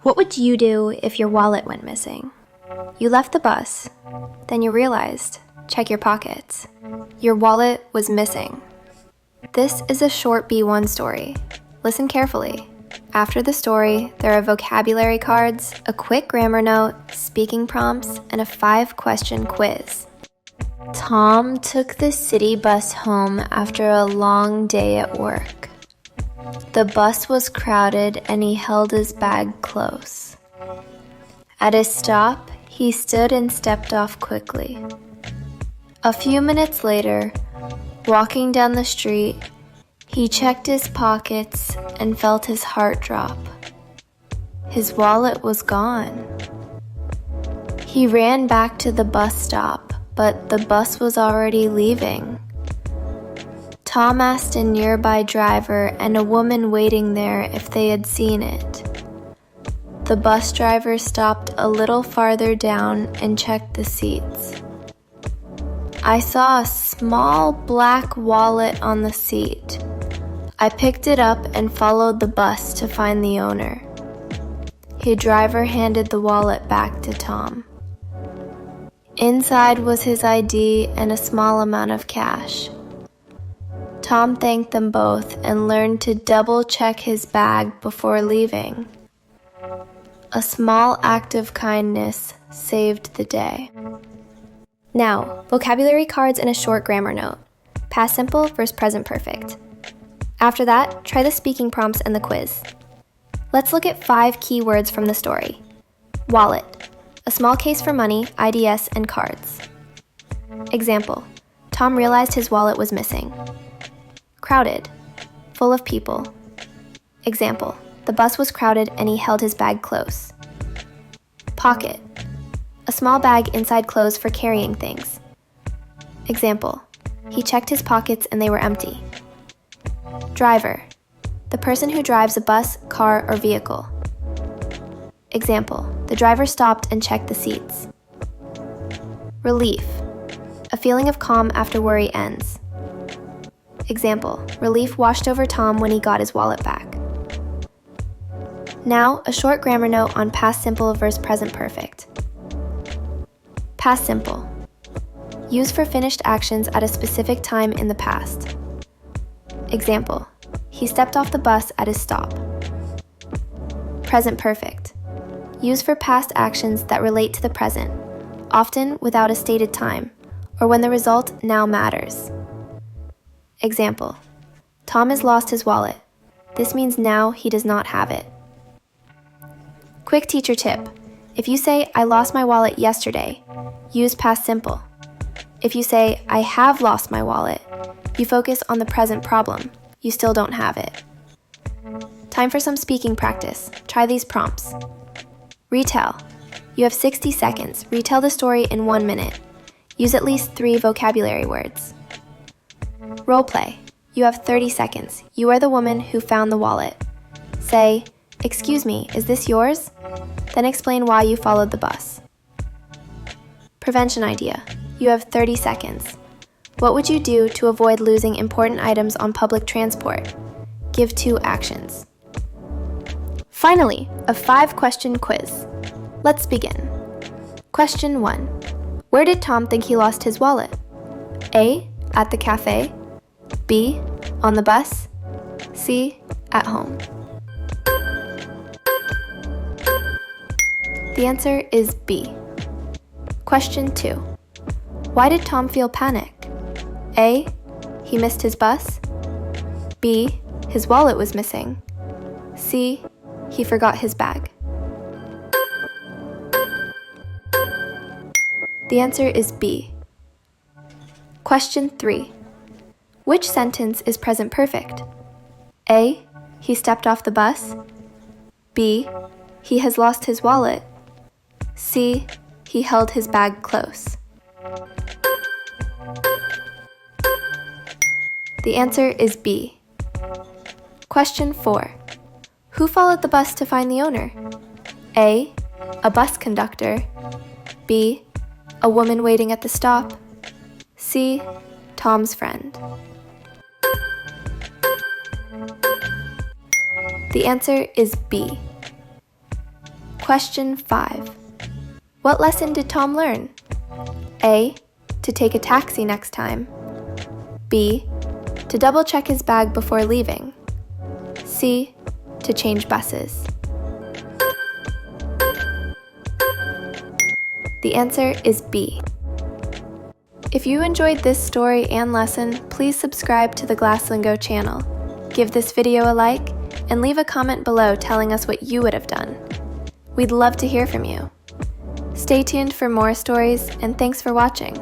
What would you do if your wallet went missing? You left the bus, then you realized, check your pockets. Your wallet was missing. This is a short B1 story. Listen carefully. After the story, there are vocabulary cards, a quick grammar note, speaking prompts, and a 5-question quiz. Tom took the city bus home after a long day at work. The bus was crowded and he held his bag close. At a stop, he stood and stepped off quickly. A few minutes later, walking down the street, he checked his pockets and felt his heart drop. His wallet was gone. He ran back to the bus stop, but the bus was already leaving. Tom asked a nearby driver and a woman waiting there if they had seen it. The bus driver stopped a little farther down and checked the seats. I saw a small black wallet on the seat. I picked it up and followed the bus to find the owner. The driver handed the wallet back to Tom. Inside was his ID and a small amount of cash. Tom thanked them both and learned to double-check his bag before leaving. A small act of kindness saved the day. Now, vocabulary cards and a short grammar note. Past simple versus present perfect. After that, try the speaking prompts and the quiz. Let's look at 5 key words from the story. Wallet, a small case for money, IDs, and cards. Example, Tom realized his wallet was missing. Crowded, full of people. Example, the bus was crowded and he held his bag close. Pocket, a small bag inside clothes for carrying things. Example, he checked his pockets and they were empty. Driver, the person who drives a bus, car, or vehicle. Example, the driver stopped and checked the seats. Relief, a feeling of calm after worry ends. Example, relief washed over Tom when he got his wallet back. Now, a short grammar note on past simple versus present perfect. Past simple. Used for finished actions at a specific time in the past. Example, he stepped off the bus at his stop. Present perfect. Used for past actions that relate to the present, often without a stated time, or when the result now matters. Example, Tom has lost his wallet. This means now he does not have it. Quick teacher tip. If you say, I lost my wallet yesterday, use past simple. If you say, I have lost my wallet, you focus on the present problem. You still don't have it. Time for some speaking practice. Try these prompts. Retell. You have 60 seconds. Retell the story in 1 minute. Use at least 3 vocabulary words. Role play. You have 30 seconds. You are the woman who found the wallet. Say, excuse me, is this yours? Then explain why you followed the bus. Prevention idea. You have 30 seconds. What would you do to avoid losing important items on public transport? Give 2 actions. Finally, a 5-question quiz. Let's begin. Question 1. Where did Tom think he lost his wallet? A. At the cafe. B. On the bus. C. At home. The answer is B. Question 2. Why did Tom feel panic? A. He missed his bus. B. His wallet was missing. C. He forgot his bag. The answer is B. Question 3. Which sentence is present perfect? A. He stepped off the bus. B. He has lost his wallet. C. He held his bag close. The answer is B. Question 4. Who followed the bus to find the owner? A. A bus conductor. B. A woman waiting at the stop. C. Tom's friend. The answer is B. Question 5. What lesson did Tom learn? A. To take a taxi next time. B. To double check his bag before leaving. C. To change buses. The answer is B. If you enjoyed this story and lesson, please subscribe to the GlassLingo channel. Give this video a like, and leave a comment below telling us what you would have done. We'd love to hear from you. Stay tuned for more stories, and thanks for watching.